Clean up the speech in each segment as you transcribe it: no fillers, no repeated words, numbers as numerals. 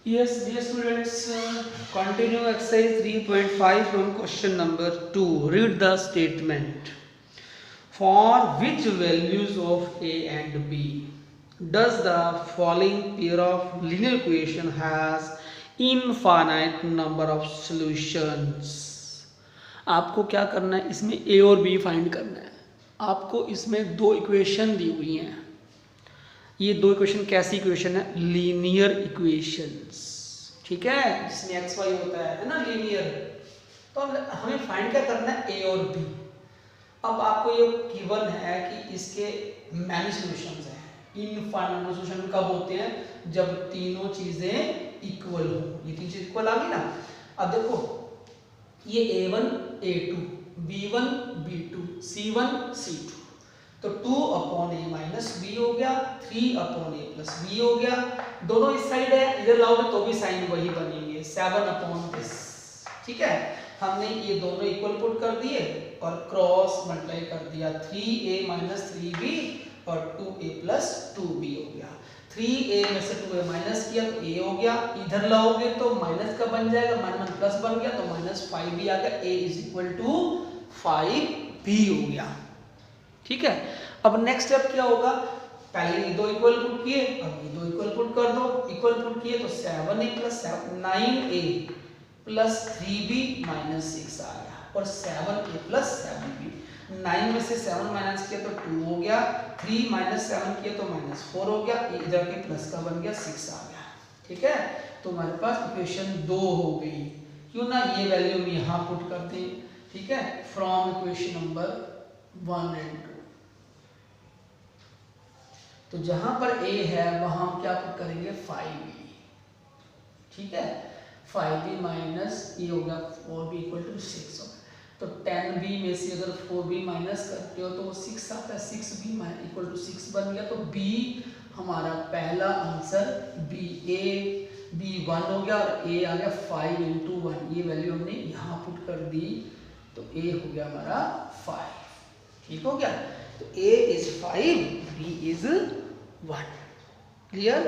Yes, dear students, continue exercise 3.5 from question number 2. Read the statement. For which values of a and b does the following pair of linear equation has infinite number of solutions? आपको क्या करना है, इसमें a और b find करना है। आपको इसमें दो इक्वेशन दी हुई हैं। ये दो इक्वेशन कैसी इक्वेशन है? लीनियर इक्वेशंस, ठीक है, जिसमें एक्स वाई होता है ना, लीनियर। तो हमें फाइंड क्या करना है? ए और बी। अब आपको ये गिवन है कि इसके मैनी सॉल्यूशंस हैं। इनफाइनाइट सॉल्यूशन कब होते हैं? जब तीनों चीजें इक्वल हो। ये तीन चीज इक्वल आ गई ना। अब देखो, ये a1 a2 b1 b2 c1 c2, तो 2 अपॉन ए माइनस बी हो गया, 3 अपॉन ए प्लस बी हो गया। दोनों इस साइड है, इधर लाओगे तो भी साइन वही बनेंगे, 7 अपॉन दिस। ठीक है, हमने ये दोनों इक्वल पुट कर दिए और क्रॉस मल्टीप्लाई कर दिया। 3a माइनस 3b और 2a प्लस 2b हो गया। 3a में से 2a माइनस किया तो a हो गया, इधर लाओगे तो माइनस का बन जाएगा, माइनस प्लस बन गया तो माइनस 5b आ गया। a is equal to 5b हो गया। ठीक है, अब नेक्स्ट स्टेप क्या होगा? पहले ये दो इक्वल पुट किए, अब ये दो इक्वल पुट कर दो। इक्वल पुट किए तो 7a plus 9a plus 3b minus 6 आ गया, और 7a प्लस 7b। 9 में से 7 माइनस किया तो 2 हो गया, 3 माइनस 7 किया तो माइनस 4 हो गया, इधर के प्लस का बन गया 6 आ गया। ठीक है, तो हमारे पास इक्वेशन 2 हो गई। क्यों ना ये वैल्यू हम यहाँ पुट करते हैं। ठीक है, फ्रॉम इक्वेशन नंबर 1 एंड 2। तो जहां पर a है वहां हम क्या पुट करेंगे? 5b। ठीक है, 5b माइनस ये होगा 4b इक्वल टू 6 होगा। तो 10b में से अगर 4b माइनस करते हो तो वो 6 आता है, 6b इक्वल टू 6 बन गया। तो b हमारा पहला आंसर b 1 हो गया, और a आ गया 5 इंटू 1। ये वैल्यू हमने यहाँ पुट कर दी, तो a हो गया हमारा 5। ठीक हो गया, तो a is 5, b is 1। Clear?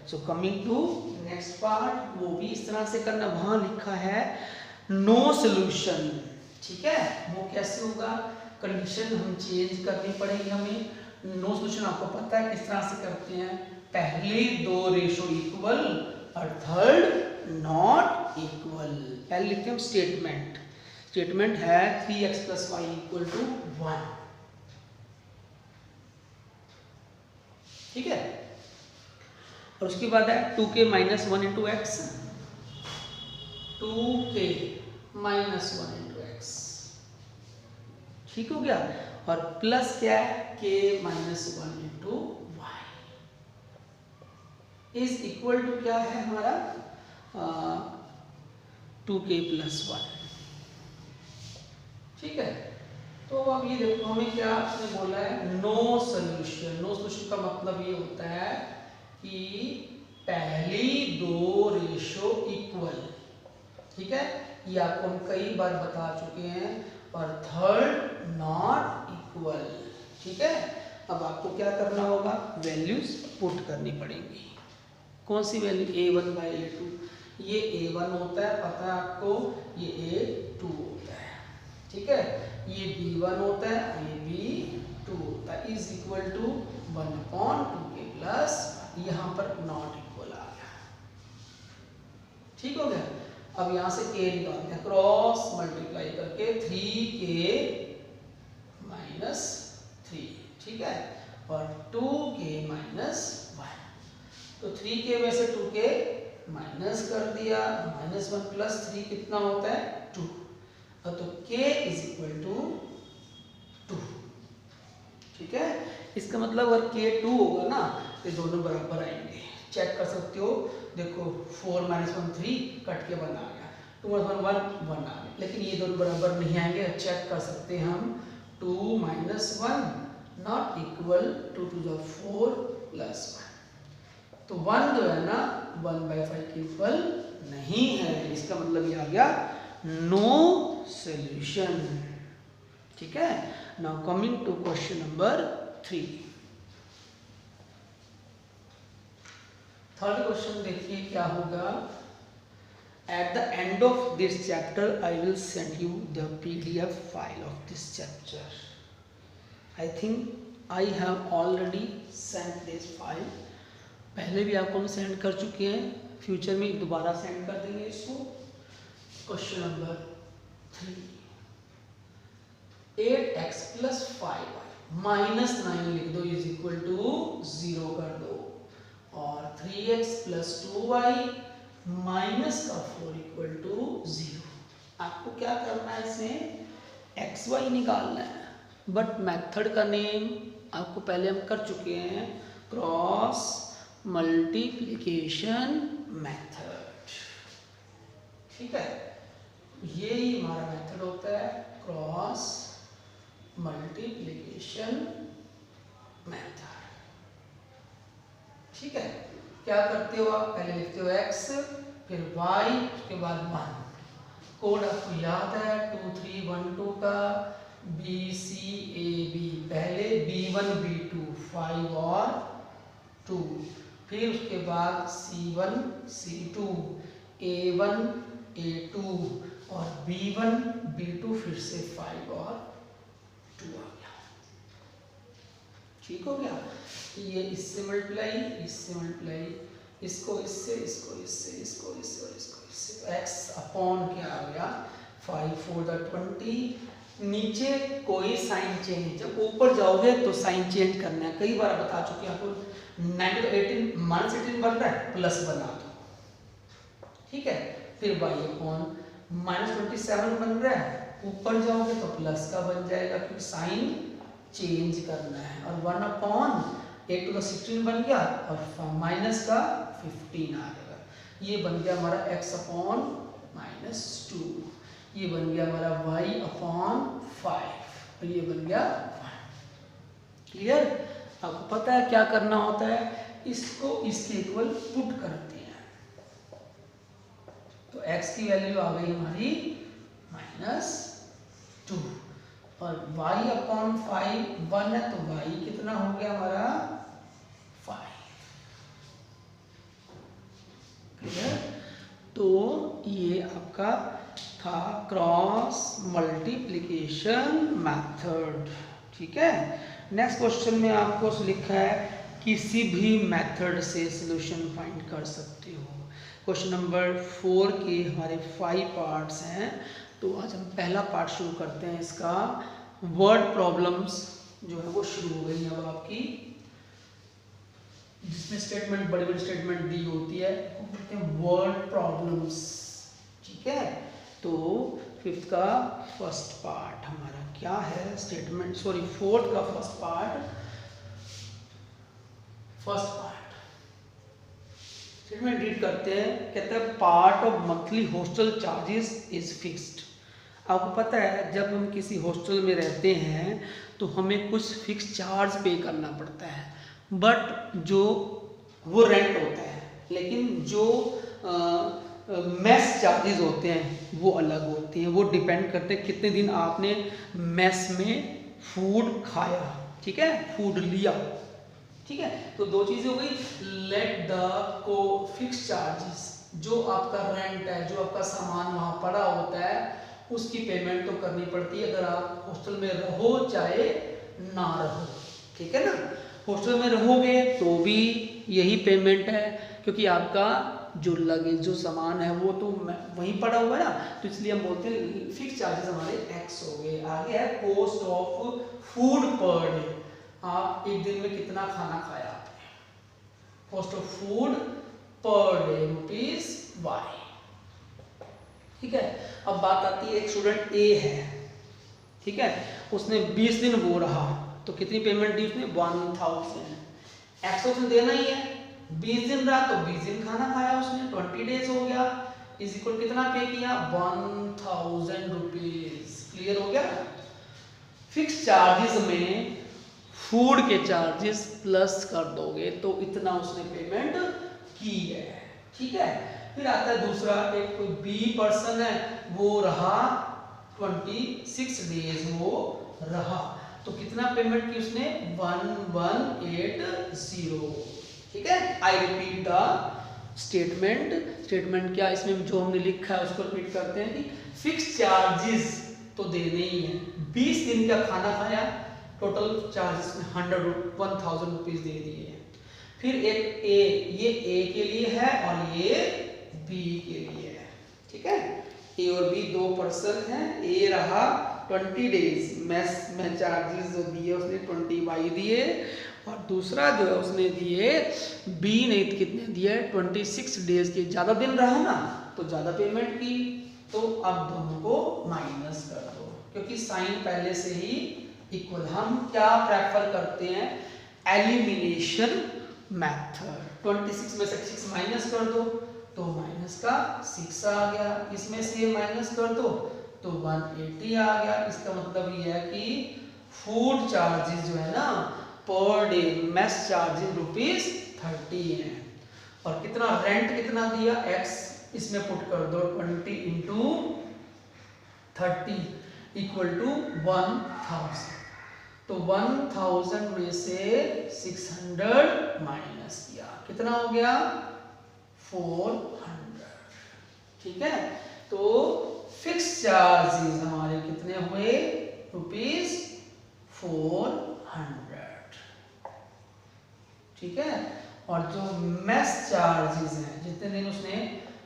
So coming to next part, वो भी इस तरह से करना। वहां लिखा है नो सॉल्यूशन। ठीक है, वो कैसे होगा? कंडीशन हम चेंज करनी पड़ेगी हमें। नो सॉल्यूशन आपको पता है किस तरह से करते हैं? पहले दो रेशो इक्वल और थर्ड नॉट इक्वल। पहले लिखते हैं स्टेटमेंट। स्टेटमेंट है 3x plus Y equal to 1। ठीक है, और उसके बाद है 2k minus 1 into x. 2k minus 1 into x. ठीक हो गया, और प्लस क्या है? k minus 1 into y is equal to क्या है हमारा? 2k plus 1। ठीक है, तो अब ये देखो हमें क्या आपने बोला है? No solution. नो सॉल्यूशन का मतलब ये होता है कि पहली दो रेशो इक्वल। ठीक है, ये आपको हम कई बार बता चुके हैं। और थर्ड नॉट इक्वल। ठीक है, अब आपको क्या करना होगा? वैल्यूज पुट करनी पड़ेंगी। कौन सी वैल्यू? a1 by a2। ये a1 होता है, पता है आपको, ये a2 होता है। ठीक है, ये b1 होता है और ये b2 होता है। Is equal to 1 upon 2k plus, यहाँ पर नॉट इक्वल आ गया। ठीक हो गया, अब यहाँ से k निकालते हैं, क्रॉस मल्टीप्लाई करके 3k माइनस 3। ठीक है, और 2k माइनस 1। तो 3k में से 2k माइनस कर दिया, माइनस 1 प्लस 3 कितना होता है? 2। तो k इज इक्वल टू 2। ठीक है, इसका मतलब अगर k 2 होगा ना तो दोनों बराबर आएंगे। चेक कर सकते हो, देखो 4 माइनस 1 3 कट के 1 आ गया, 2 माइनस 1 1 आ गया, लेकिन ये दोनों बराबर नहीं आएंगे। चेक कर सकते हैं हम, 2 minus 1 not equal 2 to the 4 plus 1। तो 1 जो है ना 1/5 के इक्वल नहीं है। इसका मतलब ये आ गया नो सॉल्यूशन। ठीक है, now coming to question number 3। Third question देखिए क्या होगा। At the end of this chapter, I will send you the PDF file of this chapter. I think I have already sent this file. पहले भी आपको हम send कर चुके हैं, फ्यूचर में दोबारा सेंड कर देंगे इसको। क्वेश्चन नंबर 3, 8x + 5y -9 लिख दो इज इक्वल टू 0 कर दो, और 3x + 2y -4 इक्वल टू 0। आपको क्या करना है, इसमें एक्स वाई निकालना है, बट मेथड का नेम आपको पहले हम कर चुके हैं, क्रॉस मल्टीप्लिकेशन मेथड। ठीक है, ये ही हमारा मेथड होता है, क्रॉस मल्टीप्लिकेशन मेथड। ठीक है, क्या करते हो आप, पहले लिखते हो x, फिर y, उसके बाद 1। कोड आपको याद है 2 3 1 2 का, B C A B, पहले B1 B2 5 और 2, फिर उसके बाद C1 C2 A1 A2 और B1 B2, फिर से 5 और 2 आ गया। ठीक हो गया, ये इससे मल्टीप्लाई, इससे मल्टीप्लाई, इसको इससे, इसको इससे, इसको इससे और इसको इससे, तो x अपॉन क्या आ गया 5 4 20। नीचे कोई साइन चेंज, जब ऊपर जाओगे तो साइन चेंज करना है, कई बार बता चुके हैं आपको। 9 तो 18 -18 बन रहा है, प्लस बना दो। ठीक है, फिर y अपॉन -27 बन रहा है, ऊपर जाओगे तो प्लस का बन जाएगा, क्योंकि साइन चेंज करना है, और 1 अपॉन 8 to the 16 बन गया, और माइनस का 15 आ जाएगा। ये बन गया हमारा x अपॉन -2, ये बन गया हमारा y अपॉन 5, और ये बन गया 1। क्लियर? आपको पता है क्या करना होता है, इसको इसके इक्वल पुट करते हैं, तो x की वैल्यू आ गई हमारी -2, और y अपॉन 5 1 है, तो y कितना हो गया हमारा 5। क्लियर? तो ये आपका था क्रॉस मल्टीप्लिकेशन मेथड। ठीक है, नेक्स्ट क्वेश्चन में आपको लिखा है किसी भी मेथड से सॉल्यूशन फाइंड कर सकते हो। क्वेश्चन नंबर 4 के हमारे 5 पार्ट्स हैं, तो आज हम पहला पार्ट शुरू करते हैं इसका। वर्ड प्रॉब्लम्स जो है वो शुरू हो गई अब आपकी, जिसमें स्टेटमेंट बड़ी बड़ी स्टेटमेंट दी होती है, वो कहते हैं वर्ड प्रॉब्लम्स। ठीक है, तो 5th का फर्स्ट पार्ट हमारा क्या है, स्टेटमेंट, सॉरी 4th का फर्स्ट पार्ट स्टेटमेंट रीड करते हैं। कहते हैं part of monthly hostel charges is fixed. आपको पता है जब हम किसी हॉस्टल में रहते हैं तो हमें कुछ फिक्स चार्ज पे करना पड़ता है, बट जो वो रेंट होता है, लेकिन जो मेस चार्जेस होते हैं वो अलग होते हैं, वो डिपेंड करते हैं कितने दिन आपने मेस में फूड खाया। ठीक है, फूड लिया। ठीक है, तो दो चीज़ें हो गई। लेट द को फिक्स चार्जेस, जो आपका रेंट है, जो आपका सामान वहाँ पड़ा होता है, उसकी पेमेंट तो करनी पड़ती है, अगर आप हॉस्टल में रहो चाहे ना रहो। ठीक है ना, हॉस्टल में रहोगे तो भी यही पेमेंट है, क्योंकि आपका जो लगेज, जो सामान है वो तो वहीं पड़ा हुआ है ना, तो इसलिए हम बोलते हैं फिक्स चार्जेस हमारे एक्स हो गए। आगे है cost of food per day, आप एक दिन में कितना खाना खाया आपने, cost of food per day ₹y। ठीक है, अब बात आती है एक स्टूडेंट ए है, ठीक है, उसने 20 दिन वो रहा, तो कितनी पेमेंट दी उसने 1000। एक्स उसने देना ही है, 20 दिन रहा तो 20 दिन खाना खाया उसने, 20 डेज हो गया, इज इक्वल कितना पे किया 1000 रुपीज। क्लियर हो गया? फिक्स चार्जेस में फूड के चार्जेस प्लस कर दोगे तो इतना उसने पेमेंट की है। ठीक है, फिर आता है दूसरा, एक कोई बी पर्सन है, वो रहा 26 डेज वो रहा, तो कितना पेमेंट की उसने 1180। ठीक है, आई रिपीट द स्टेटमेंट क्या, इसमें जो हमने लिखा है उसको रिपीट करते हैं कि फिक्स चार्जेस तो देने ही है, 20 दिन का खाना खाया, टोटल चार्जेस में 1000 रुपीज दे दिए हैं। फिर एक ए, ये ए के लिए है और ये बी के लिए है, ठीक है। ए और बी दो पर्सन हैं, ए रहा 20 डेज में चार्जेस जो दिए उसने 20 वाई दिए, और दूसरा जो है उसने दिए बी ने कितने दिए 26 डेज के, ज़्यादा दिन रहा ना तो ज़्यादा पेमेंट की। तो अब दोनों को माइनस कर दो, क्योंकि साइन पहले से ही इक्वल। हम क्या प्रेफर करते हैं, एलिमिनेशन मेथड। 26 में से 6 माइनस कर दो तो माइनस का 6 आ गया, इसमें से माइनस कर दो तो 180 आ गया। इसका मतलब ये है कि फूड चार्जेस जो है ना पर डे, मेस चार्जेस ₹30 है, और कितना रेंट कितना दिया x, इसमें पुट कर दो 20 इंटू 30 इक्वल टू 1000। तो 1000 में से 600 माइनस किया, कितना हो गया 400, ठीक है। तो फिक्स चार्जेस हमारे कितने हुए ₹400, ठीक है। और जो मेस चार्जेस हैं, जितने दिन उसने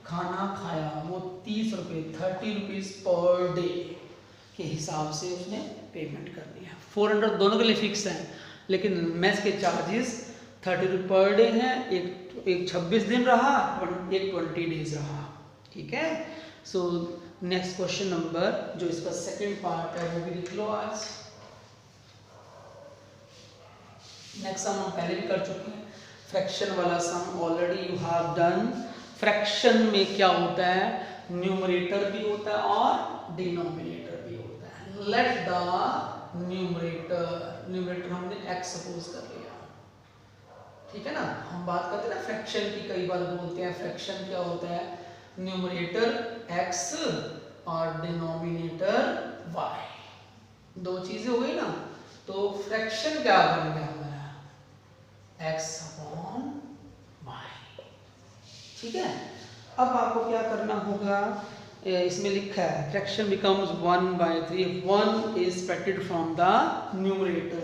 खाना खाया वो 30 रुपये, 30 रुपीज पर डे के हिसाब से उसने पेमेंट करनी है। 400 दोनों के लिए फिक्स है, लेकिन मेस के चार्जेस 30 रुपये पर डे हैं, एक 26 दिन रहा, एक 20 डेज रहा, ठीक है। सो नेक्स्ट क्वेश्चन नंबर, जो इसका सेकंड पार्ट है वो भी लिख लो आज। नेक्स्ट सम हम पहले भी कर चुके हैं, फ्रैक्शन वाला sum already you have done. Fraction में क्या होता है, न्यूमरेटर भी होता है और डिनोमिनेटर भी होता है। लेट द न्यूमरेटर हमने x सपोज कर लिया, ठीक है ना। हम बात करते हैं ना फ्रैक्शन की, कई बार बोलते हैं फ्रैक्शन क्या होता है, न्यूमरेटर x और डिनोमिनेटर y, दो चीजें हो गई ना। तो फ्रैक्शन क्या बन गया हमारा, x अपॉन y, ठीक है। अब आपको क्या करना होगा, इसमें लिखा है fraction becomes 1/3, 1 is subtracted from the numerator,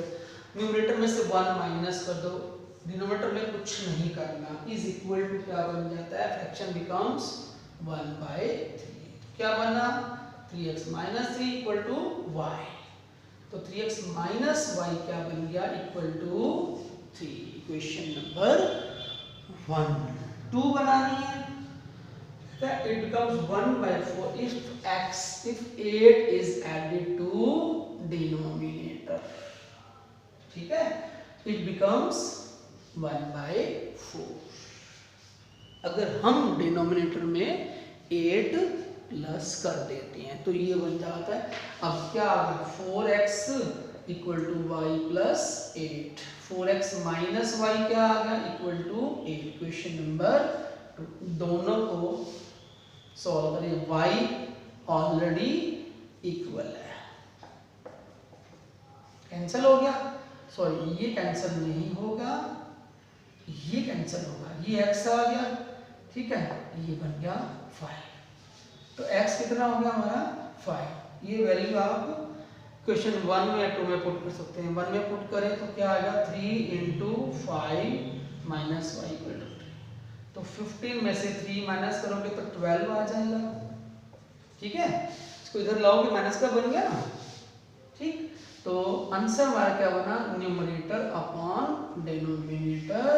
numerator में से 1 माइनस कर दो, डिनोमिनेटर में कुछ नहीं करना, इज इक्वल टू क्या बन जाता है, फ्रैक्शन बिकम्स 1/3, क्या बना 3x minus 3 equal to y, तो 3x माइनस y क्या बन गया इक्वल टू 3। इक्वेशन नंबर 1, 2 बनानी है, it becomes 1/4 if 8 is added to denominator, ठीक है, it becomes 1/4। अगर हम डिनोमिनेटर में 8 प्लस कर देते हैं तो ये बन जाता है, अब क्या आ गया 4x इक्वल टू y प्लस 8, 4x माइनस y क्या आ गया इक्वल टू 8। क्वेश्चन नंबर 2, दोनों को सॉल्व करें, y ऑलरेडी इक्वल है, कैंसिल हो गया, सॉरी ये कैंसिल नहीं होगा, ये कैंसिल होगा, ये x आ गया, ठीक है, ये बन गया 5, तो x कितना हो गया हमारा 5। ये वैल्यू आप क्वेश्चन 1 में या 2 में पुट कर सकते हैं। 1 में पुट करें तो क्या आएगा 3 into 5 minus y equal to 3, तो 15 में से 3 माइनस करोगे तो 12 आ जाएगा, ठीक है। इसको इधर लाओगे माइनस का बन गया ना, ठीक। तो आंसर हमारा क्या बना, numerator upon denominator,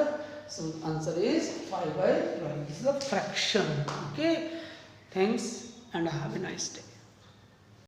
so answer is 5/12. This is a fraction, okay. Thanks and have a nice day.